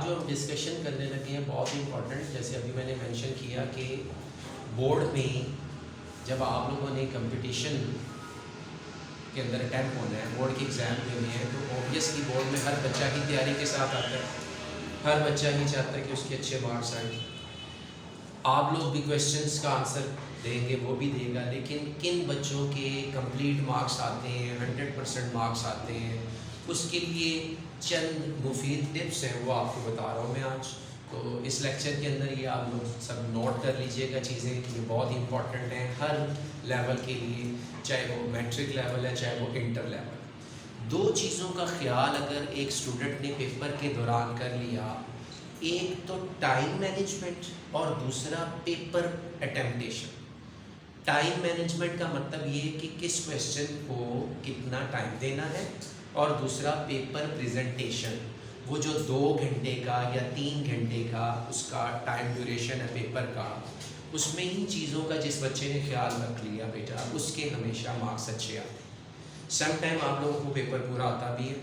जो हम डिस्कशन करने लगे हैं बहुत ही इम्पोर्टेंट, जैसे अभी मैंने मेंशन किया कि बोर्ड में जब आप लोगों ने कंपटीशन के अंदर अटैम्प्ट होना है, बोर्ड के एग्ज़ाम देने हैं, तो ऑब्वियसली बोर्ड में हर बच्चा की तैयारी के साथ आता है, हर बच्चा ही चाहता है कि उसके अच्छे मार्क्स आए। आप लोग भी क्वेश्चंस का आंसर देंगे, वो भी देगा, लेकिन किन बच्चों के कंप्लीट मार्क्स आते हैं, 100% मार्क्स आते हैं, उसके लिए चंद मुफीद टिप्स हैं वो आपको बता रहा हूँ मैं आज। तो इस लेक्चर के अंदर ये आप लोग सब नोट कर लीजिएगा चीज़ें, ये बहुत इंपॉर्टेंट हैं हर लेवल के लिए, चाहे वो मैट्रिक लेवल है चाहे वो इंटर लेवल। दो चीज़ों का ख्याल अगर एक स्टूडेंट ने पेपर के दौरान कर लिया, एक तो टाइम मैनेजमेंट और दूसरा पेपर अटेम्प्टेशन। टाइम मैनेजमेंट का मतलब ये कि किस क्वेश्चन को कितना टाइम देना है, और दूसरा पेपर प्रेजेंटेशन, वो जो 2 घंटे का या 3 घंटे का उसका टाइम ड्यूरेशन है पेपर का, उसमें इन चीज़ों का जिस बच्चे ने ख्याल रख लिया बेटा, उसके हमेशा मार्क्स अच्छे आते हैं। सम टाइम आप लोगों को पेपर पूरा आता भी है,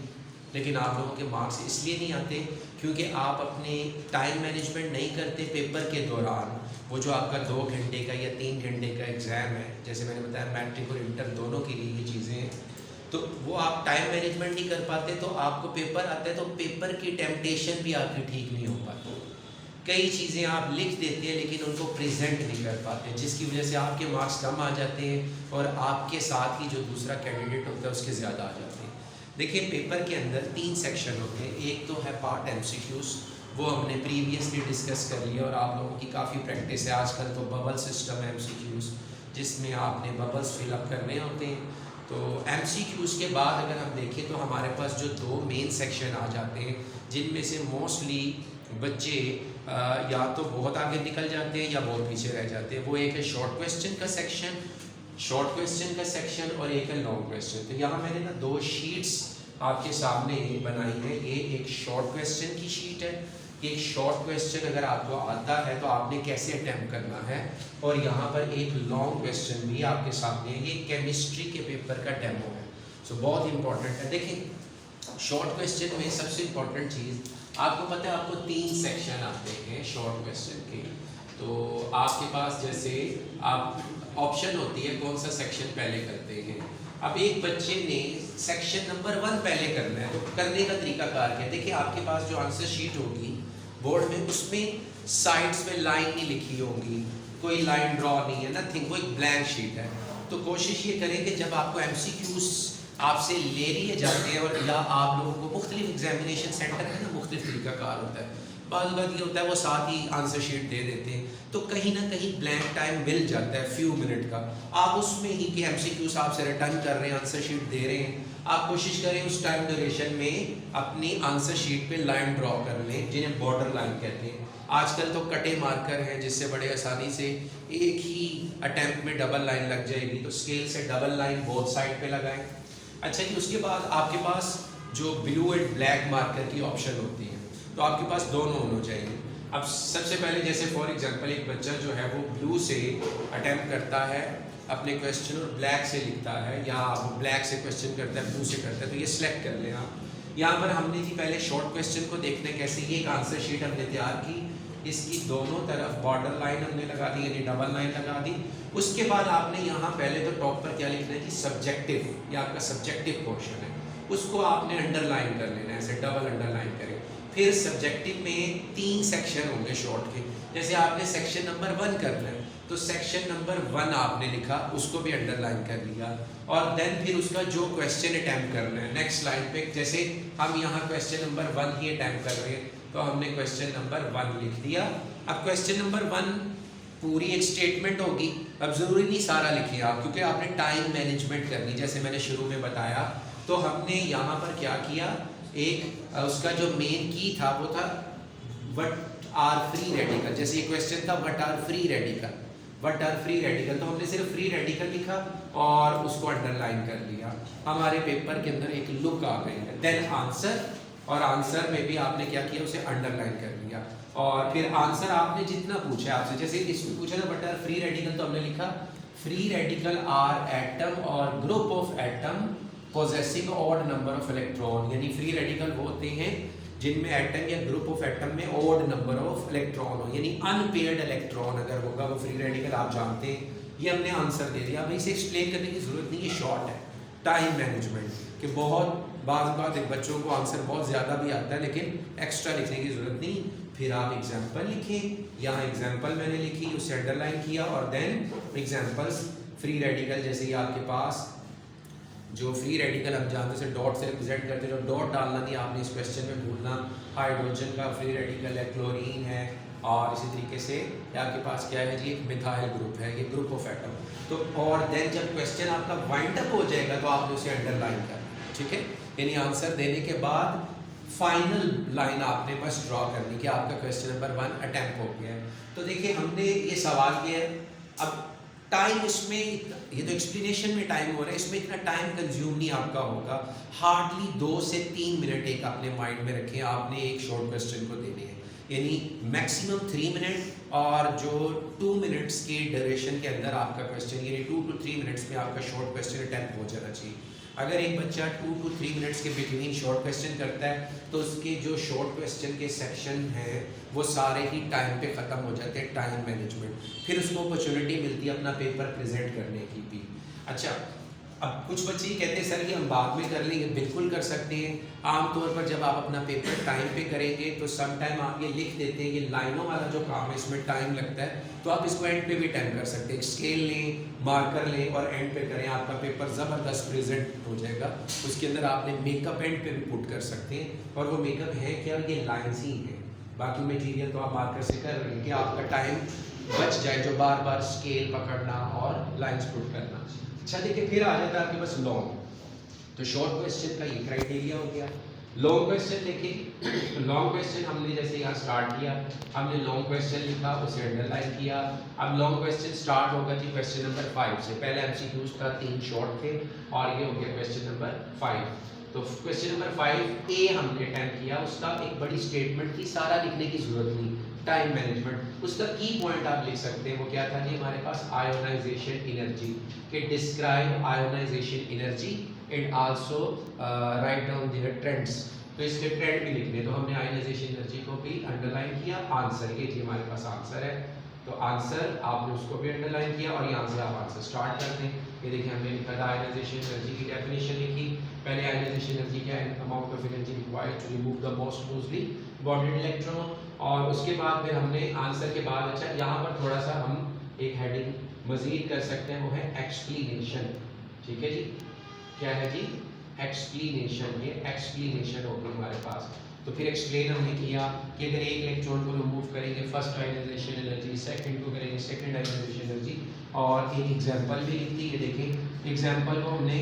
लेकिन आप लोगों के मार्क्स इसलिए नहीं आते क्योंकि आप अपने टाइम मैनेजमेंट नहीं करते पेपर के दौरान। वो जो आपका 2 घंटे का या 3 घंटे का एग्ज़ाम है, जैसे मैंने बताया मैट्रिक और इंटर दोनों के लिए ये चीज़ें हैं, तो वो आप टाइम मैनेजमेंट नहीं कर पाते, तो आपको पेपर आता है तो पेपर की टेम्पटेशन भी आपकी ठीक नहीं हो पाती। कई चीज़ें आप लिख देते हैं लेकिन उनको प्रेजेंट नहीं कर पाते, जिसकी वजह से आपके मार्क्स कम आ जाते हैं और आपके साथ ही जो दूसरा कैंडिडेट होता है उसके ज़्यादा आ जाते हैं। देखिए पेपर के अंदर 3 सेक्शन होते हैं। एक तो है पार्ट MCQs, वो हमने प्रीवियसली डिस्कस कर लिया और आप लोगों की काफ़ी प्रैक्टिस है। आजकल तो बबल सिस्टम है MCQs, जिसमें आपने बबल्स फिलअप करने होते हैं। तो MCQs के बाद अगर हम देखें तो हमारे पास जो 2 मेन सेक्शन आ जाते हैं, जिनमें से मोस्टली बच्चे या तो बहुत आगे निकल जाते हैं या बहुत पीछे रह जाते हैं। वो एक है शॉर्ट क्वेश्चन का सेक्शन, और एक है लॉन्ग क्वेश्चन। तो यहाँ मैंने ना 2 शीट्स आपके सामने बनाई है। ये एक शॉर्ट क्वेश्चन की शीट है, एक शॉर्ट क्वेश्चन अगर आपको आता है तो आपने कैसे अटैम्प्ट करना है, और यहाँ पर एक लॉन्ग क्वेश्चन भी आपके सामने है। ये केमिस्ट्री के पेपर का डेमो है, सो बहुत इंपॉर्टेंट है। देखिए शॉर्ट क्वेश्चन में सबसे इम्पॉर्टेंट चीज़ आपको पता है, आपको 3 सेक्शन आते हैं शॉर्ट क्वेश्चन के। तो आपके पास जैसे आप ऑप्शन होती है कौन सा सेक्शन पहले करते हैं। अब एक बच्चे ने सेक्शन नंबर 1 पहले करना है, तो करने का तरीका कार क्या है। देखिए आपके पास जो आंसर शीट होगी बोर्ड में, उसमें साइड्स में लाइन नहीं लिखी होगी, कोई लाइन ड्रॉ नहीं है, नथिंग, वो एक ब्लैंक शीट है। तो कोशिश ये करें कि जब आपको MCQs आपसे ले लिए जाते हैं, और या आप लोगों को मुख्तलिफ एग्जामिनेशन सेंटर है ना, मुख्तलिफ तरीका कार होता है, बाद बात ये होता है वो साथ ही आंसर शीट दे देते हैं, तो कहीं ना कहीं ब्लैंक टाइम मिल जाता है फ्यू मिनट का। आप उसमें ही कि MCQs आपसे रिटर्न कर रहे हैं, आंसर शीट दे रहे हैं, आप कोशिश करें उस टाइम ड्यूरेशन में अपनी आंसर शीट पे लाइन ड्रॉ कर लें, जिन्हें बॉर्डर लाइन कहते हैं। आजकल तो कटे मार्कर हैं जिससे बड़े आसानी से एक ही अटैम्प्ट में डबल लाइन लग जाएगी, तो स्केल से डबल लाइन बोथ साइड पे लगाएं। अच्छा जी, उसके बाद आपके पास जो ब्लू एंड ब्लैक मार्कर की ऑप्शन होती है, तो आपके पास दोनों होने चाहिए। अब सबसे पहले जैसे फॉर एग्जांपल एक बच्चा जो है वो ब्लू से अटैम्प्ट करता है अपने क्वेश्चन और ब्लैक से लिखता है, या वो ब्लैक से क्वेश्चन करता है ब्लू से करता है, तो ये सिलेक्ट कर लें आप। यहाँ पर हमने जी पहले शॉर्ट क्वेश्चन को देखने कैसे, ये एक आंसर शीट हमने तैयार की, इसकी दोनों तरफ बॉर्डर लाइन हमने लगा दी, यानी डबल लाइन लगा दी। उसके बाद आपने यहाँ पहले तो टॉप पर क्या लिखना है कि सब्जेक्टिव, या आपका सब्जेक्टिव पोर्शन है, उसको आपने अंडरलाइन कर लेना है, ऐसे डबल अंडरलाइन करें। फिर सब्जेक्टिव में 3 सेक्शन होंगे शॉर्ट के, जैसे आपने सेक्शन नंबर 1 करना है, तो सेक्शन नंबर 1 आपने लिखा, उसको भी अंडरलाइन कर लिया, और देन फिर उसका जो क्वेश्चन अटैम्प्ट करना है नेक्स्ट लाइन पे, जैसे हम यहाँ क्वेश्चन नंबर 1 ही अटैम्प्ट कर रहे हैं, तो हमने क्वेश्चन नंबर 1 लिख दिया। अब क्वेश्चन नंबर 1 पूरी एक स्टेटमेंट होगी, अब ज़रूरी नहीं सारा लिखिए आप, क्योंकि आपने टाइम मैनेजमेंट करनी, जैसे मैंने शुरू में बताया। तो हमने यहाँ पर क्या किया, एक उसका जो मेन की था वो था व्हाट आर फ्री रेडिकल। जैसे ये क्वेश्चन था व्हाट आर फ्री रेडिकल, तो हमने सिर्फ फ्री रेडिकल लिखा और उसको अंडरलाइन कर लिया। हमारे पेपर के अंदर एक लुक आ गई है। देन आंसर, और आंसर में भी आपने क्या किया, उसे अंडरलाइन कर लिया। और फिर आंसर आपने जितना पूछा आपसे, जैसे इसमें पूछा ना व्हाट आर फ्री रेडिकल, तो हमने लिखा फ्री रेडिकल आर एटम और group of atom possessing odd number of electron, यानी फ्री रेडिकल वो होते हैं जिनमें एटम या ग्रुप ऑफ एटम में ओड नंबर ऑफ इलेक्ट्रॉन हो, यानी अनपेयर्ड इलेक्ट्रॉन अगर होगा वो फ्री रेडिकल आप जानते हैं। ये हमने आंसर दे दिया, अब इसे एक्सप्लेन करने की ज़रूरत नहीं, ये शॉर्ट है। टाइम मैनेजमेंट कि बहुत बात बच्चों को आंसर बहुत ज़्यादा भी आता है लेकिन एक्स्ट्रा लिखने की ज़रूरत नहीं। फिर आप एग्जाम्पल लिखें, यहाँ एग्जाम्पल मैंने लिखी, उसे अंडरलाइन किया और देन एग्जाम्पल्स फ्री रेडिकल, जैसे ही आपके पास जो फ्री रेडिकल हम जानते हैं डॉट से रिप्रेजेंट करते हैं, जो डॉट डालना नहीं आपने इस क्वेश्चन में भूलना। हाइड्रोजन का फ्री रेडिकल है, क्लोरीन है, और इसी तरीके से आपके पास क्या है जी, एक मिथाइल ग्रुप है, ये ग्रुप ऑफ एटम। तो और देन जब क्वेश्चन आपका वाइंड अप हो जाएगा तो आपने उसे अंडरलाइन करना, ठीक है। यानी आंसर देने के बाद फाइनल लाइन आपने बस ड्रॉ करनी कि आपका क्वेश्चन नंबर 1 अटेम्प्ट हो गया है। तो देखिए हमने ये सवाल किया है, अब टाइम इसमें, ये तो एक्सप्लेनेशन में टाइम हो रहा है, इसमें इतना टाइम कंज्यूम नहीं आपका होगा, हार्डली 2 से 3 मिनट एक अपने माइंड में रखें, आपने एक शॉर्ट क्वेश्चन को देने हैं, यानी मैक्सिमम 3 मिनट और जो 2 मिनट्स के ड्यूरेशन के अंदर आपका क्वेश्चन, यानी 2 to 3 मिनट्स में आपका शॉर्ट क्वेश्चन अटेम्प्ट हो जाना चाहिए। अगर एक बच्चा 2 to 3 मिनट्स के बिटवीन शॉर्ट क्वेश्चन करता है तो उसके जो शॉर्ट क्वेश्चन के सेक्शन हैं वो सारे ही टाइम पे ख़त्म हो जाते हैं, टाइम मैनेजमेंट। फिर उसको अपॉर्चुनिटी मिलती है अपना पेपर प्रेजेंट करने की भी। अच्छा, अब कुछ बच्चे कहते हैं सर ये हम बाद में कर लेंगे, बिल्कुल कर सकते हैं। आमतौर पर जब आप अपना पेपर टाइम पे करेंगे तो सम टाइम आप ये लिख देते हैं, ये लाइनों वाला जो काम है इसमें टाइम लगता है, तो आप इसको एंड पे भी टाइम कर सकते हैं। स्केल लें, मार्कर लें और एंड पे करें, आपका पेपर ज़बरदस्त प्रेजेंट हो जाएगा। उसके अंदर आपने मेकअप एंड पे भी पुट कर सकते हैं, और वो मेकअप है क्या, ये लाइन्स ही हैं, बाकी मटीरियल तो आप मार्कर से कर रहे हैं कि आपका टाइम बच जाए जो बार बार स्केल पकड़ना और लाइन्स पुट करना। अच्छा देखिए, फिर आ जाता है आपके पास लॉन्ग। तो शॉर्ट क्वेश्चन का ये क्राइटेरिया हो गया। लॉन्ग क्वेश्चन देखिए, लॉन्ग क्वेश्चन हमने जैसे यहाँ स्टार्ट किया, हमने लॉन्ग क्वेश्चन लिखा, उसे अंडरलाइन किया। अब लॉन्ग क्वेश्चन स्टार्ट होगा जी क्वेश्चन नंबर 5 से। पहले एमसीक्यूज था, 3 शॉर्ट थे और ये हो गया क्वेश्चन नंबर 5। तो क्वेश्चन नंबर 5A हमने अटेम्प्ट किया, उसका एक बड़ी स्टेटमेंट थी, सारा लिखने की जरूरत नहीं, टाइम मैनेजमेंट। उसका की पॉइंट आप लिख सकते हैं, वो क्या था जी हमारे पास, आयोनाइजेशन एनर्जी, के describe ionization energy and also write down their trends. तो इसके ट्रेंड भी लिखने, तो हमने आयोनाइजेशन एनर्जी को भी अंडरलाइन किया। आंसर ये जी हमारे पास आंसर है, तो आंसर आपने उसको भी अंडरलाइन किया और यहाँ से आप आंसर स्टार्ट करते हैं। ये देखिए हमने लिखा था आयोनाइजेशन एनर्जी की डेफिनेशन लिखी। पहले आयोनाइजेशन एनर्जी क्या है, amount of energy required to remove the most mostly bonded electron. और उसके बाद फिर हमने आंसर के बाद, अच्छा यहाँ पर थोड़ा सा हम एक हेडिंग मजीद कर सकते हैं, वो है एक्सप्लेनेशन। ठीक है जी, क्या है जी, एक्सप्लेनेशन। ये एक्सप्लेनेशन होगी हमारे पास। तो फिर एक्सप्लेन हमने किया कि अगर एक इलेक्ट्रॉन को रिमूव करेंगे फर्स्ट आयोनाइजेशन एनर्जी, सेकंड को करेंगे सेकंड आयोनाइजेशन एनर्जी, और एक एग्जांपल भी लिखती है। देखिए एग्जांपल को हमने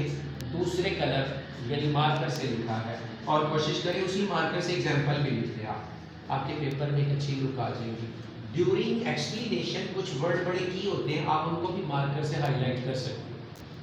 दूसरे कलर यानी मार्कर से लिखा है, और कोशिश करें उसी मार्कर से एग्जांपल भी लिख दें आप, आपके पेपर में एक अच्छी लुक आ जाएगी। ड्यूरिंग एक्सप्लेनेशन कुछ वर्ड बड़े की होते हैं, आप उनको भी मार्कर से हाईलाइट कर सकते हैं।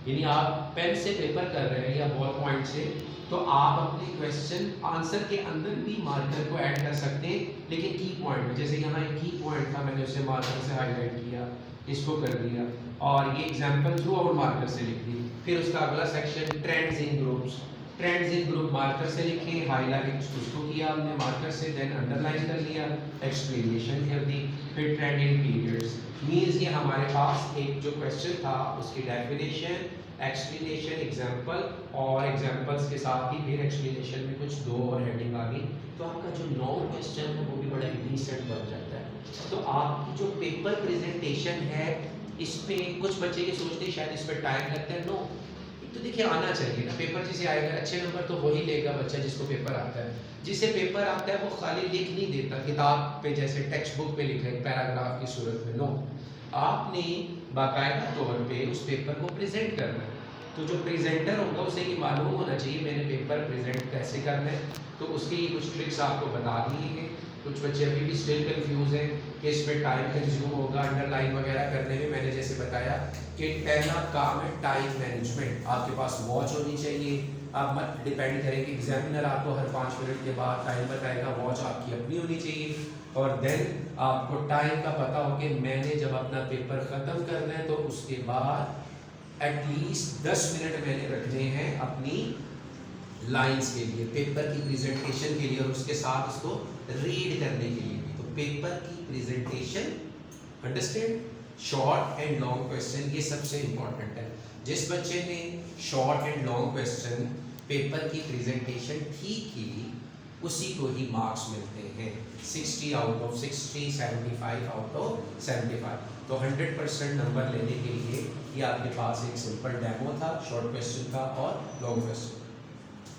यानी आप पेन से पेपर कर रहे हैं या बॉल पॉइंट से, तो आप अपने क्वेश्चन आंसर के अंदर भी मार्कर को ऐड कर सकते हैं, लेकिन की पॉइंट में, जैसे यहाँ एक की पॉइंट था, मैंने उसे मार्कर से हाईलाइट किया, इसको कर दिया, और ये एग्जांपल थ्रू आउट मार्कर से लिख दी। फिर उसका अगला section trends in groups, trends in group marker से लिखे, हाईलाइट उसको किया हमने मार्कर से, देन अंडरलाइन कर लिया, एक्सप्लेनेशन कर दी। फिर ट्रेंड इन पीरियड्स मीन्स ये हमारे पास एक जो क्वेश्चन था उसकी डेफिनेशन, एक्सप्लेनेशन, एग्जांपल, और एग्जांपल्स के साथ ही फिर एक्सप्लेनेशन में कुछ 2 और हेडिंग आ गई, तो आपका जो लॉन्ग क्वेश्चन है वो भी बड़ा डिसेंट बन जाता है। तो आपकी जो पेपर प्रेजेंटेशन है इस पे कुछ बच्चे ये सोचते हैं शायद इस पर टाइम लगता है, नो, तो देखिए आना चाहिए ना, पेपर जिसे आएगा अच्छे नंबर तो वही लेगा बच्चा जिसको पेपर आता है। जिसे पेपर आता है वो खाली लिख नहीं देता किताब पे जैसे टेक्स्ट बुक पे लिखे पैराग्राफ की सूरत में, नो, आपने बाकायदा तौर पे उस पेपर को प्रेजेंट करना है। तो जो प्रेजेंटर होगा उसे ये मालूम होना चाहिए मैंने पेपर प्रेजेंट कैसे करना है, तो उसके लिए कुछ ट्रिक्स आपको बता दी हैं। कुछ बच्चे अभी भी स्टिल कंफ्यूज हैं कि इसमें टाइम कंज्यूम होगा अंडरलाइन वगैरह करने में। मैंने जैसे बताया कि पहला काम है टाइम मैनेजमेंट, आपके पास वॉच होनी चाहिए। आप मत डिपेंड करें कि एग्जामिनर आपको हर 5 मिनट के बाद टाइम बताएगा, वॉच आपकी अपनी होनी चाहिए। और देन आपको टाइम का पता हो कि मैंने जब अपना पेपर ख़त्म करना है तो उसके बाद एटलीस्ट 10 मिनट मैंने रखने हैं अपनी लाइंस के लिए, पेपर की प्रेजेंटेशन के लिए और उसके साथ उसको रीड करने के लिए भी। तो पेपर की presentation, understand, short and long question ये सबसे इंपॉर्टेंट है। जिस बच्चे ने short and long question paper की प्रेजेंटेशन ठीक की उसी को ही मार्क्स मिलते हैं, 60 आउट ऑफ 60, 75 आउट ऑफ 75। तो 100% नंबर लेने के लिए ये आपके पास एक सिंपल डेमो था शॉर्ट क्वेश्चन का और लॉन्ग क्वेश्चन।